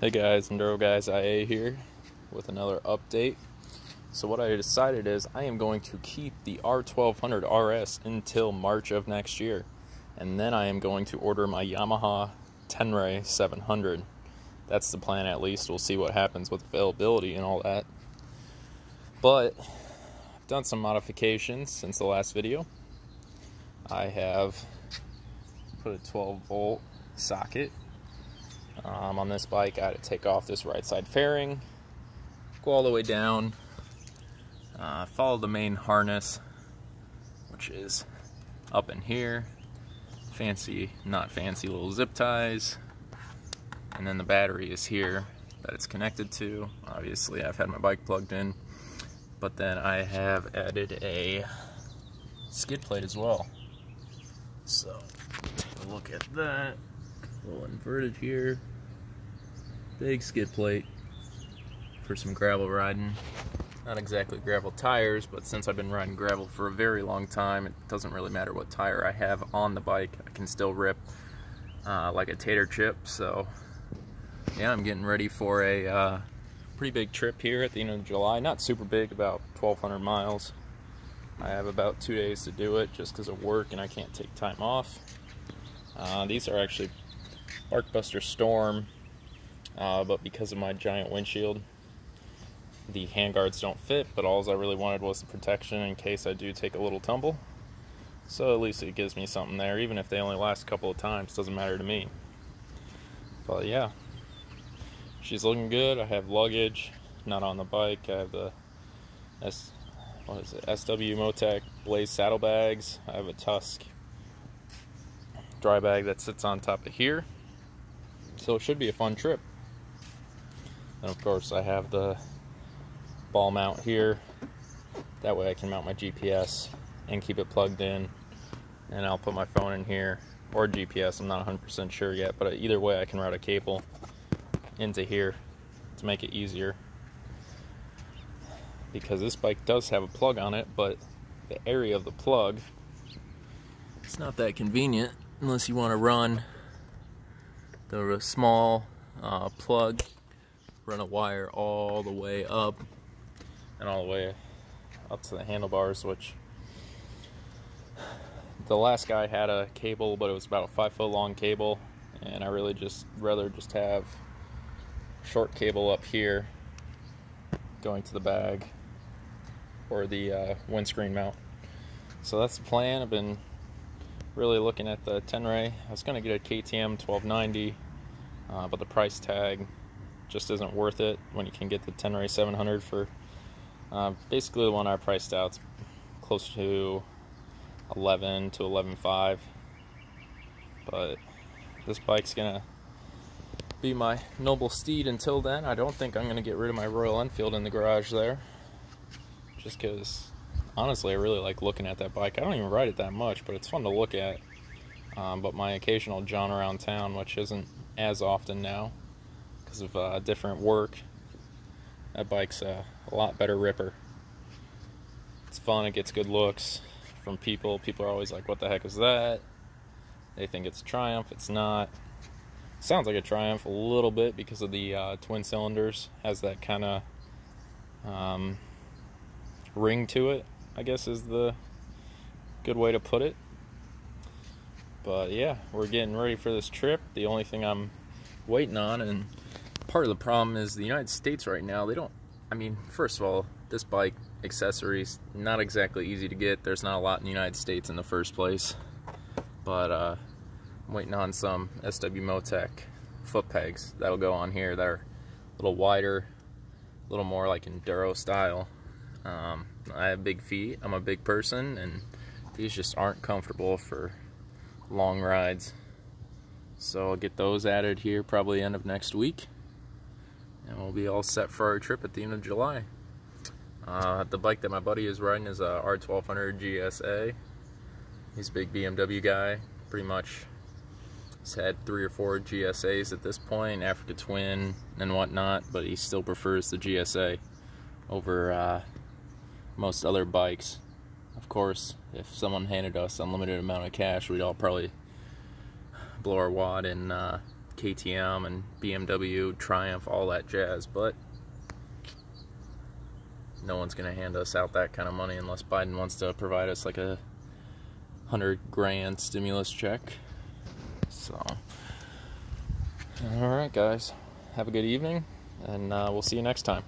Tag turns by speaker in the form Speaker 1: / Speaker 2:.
Speaker 1: Hey guys, Enduro Guys IA here with another update. So what I decided is I am going to keep the R1200RS until March of next year. And then I am going to order my Yamaha Tenere 700. That's the plan at least. We'll see what happens with availability and all that. But I've done some modifications since the last video. I have put a 12-volt socket on this bike. I had to take off this right side fairing, go all the way down, follow the main harness, which is up in here, not fancy little zip ties, and then the battery is here that it's connected to. Obviously I've had my bike plugged in, but then I have added a skid plate as well. So take a look at that. A little inverted here. Big skid plate for some gravel riding. Not exactly gravel tires, but since I've been riding gravel for a very long time, it doesn't really matter what tire I have on the bike. I can still rip like a tater chip. So yeah, I'm getting ready for a pretty big trip here at the end of July. Not super big, about 1,200 miles. I have about 2 days to do it just because of work and I can't take time off. These are actually Barkbuster Storm, but because of my giant windshield, the handguards don't fit, but all I really wanted was the protection in case I do take a little tumble. So at least it gives me something there, even if they only last a couple of times, doesn't matter to me. But yeah, she's looking good. I have luggage, not on the bike. I have the SW Motec Blaze saddlebags. I have a Tusk dry bag that sits on top of here. So it should be a fun trip. And of course I have the ball mount here. That way I can mount my GPS and keep it plugged in. And I'll put my phone in here, or GPS, I'm not 100% sure yet, but either way I can route a cable into here to make it easier. Because this bike does have a plug on it, but the area of the plug, it's not that convenient unless you want to run the small plug, run a wire all the way up and all the way up to the handlebars, which the last guy had a cable, but it was about a 5-foot long cable, and I really rather just have short cable up here going to the bag or the windscreen mount. So that's the plan. I've been really looking at the Tenere. I was going to get a KTM 1290, but the price tag just isn't worth it when you can get the Tenere 700 for basically the one I priced out. It's close to 11 to 11.5, but this bike's gonna be my noble steed until then. I don't think I'm gonna get rid of my Royal Enfield in the garage there, just because honestly I really like looking at that bike. I don't even ride it that much, but it's fun to look at. But my occasional jaunt around town, which isn't as often now because of different work, that bike's a lot better ripper. It's fun, it gets good looks from people. People are always like, what the heck is that? They think it's a Triumph. It's not. It sounds like a Triumph a little bit because of the twin cylinders. Has that kind of ring to it, I guess is the good way to put it. But yeah, we're getting ready for this trip. The only thing I'm waiting on, and part of the problem is the United States right now, they don't, I mean, first of all, this bike accessories not exactly easy to get. There's not a lot in the United States in the first place, but I'm waiting on some SW Motec foot pegs that'll go on here that are a little wider, a little more like enduro style. I have big feet, I'm a big person, and these just aren't comfortable for long rides. So I'll get those added here probably end of next week, and we'll be all set for our trip at the end of July. The bike that my buddy is riding is a R1200 GSA. He's a big BMW guy, pretty much. He's had 3 or 4 GSAs at this point, Africa Twin and whatnot, but he still prefers the GSA over most other bikes. Of course, if someone handed us unlimited amount of cash, we'd all probably blow our wad in KTM and BMW, Triumph, all that jazz, but no one's gonna hand us out that kind of money unless Biden wants to provide us like a $100,000 stimulus check. So, alright guys, have a good evening, and we'll see you next time.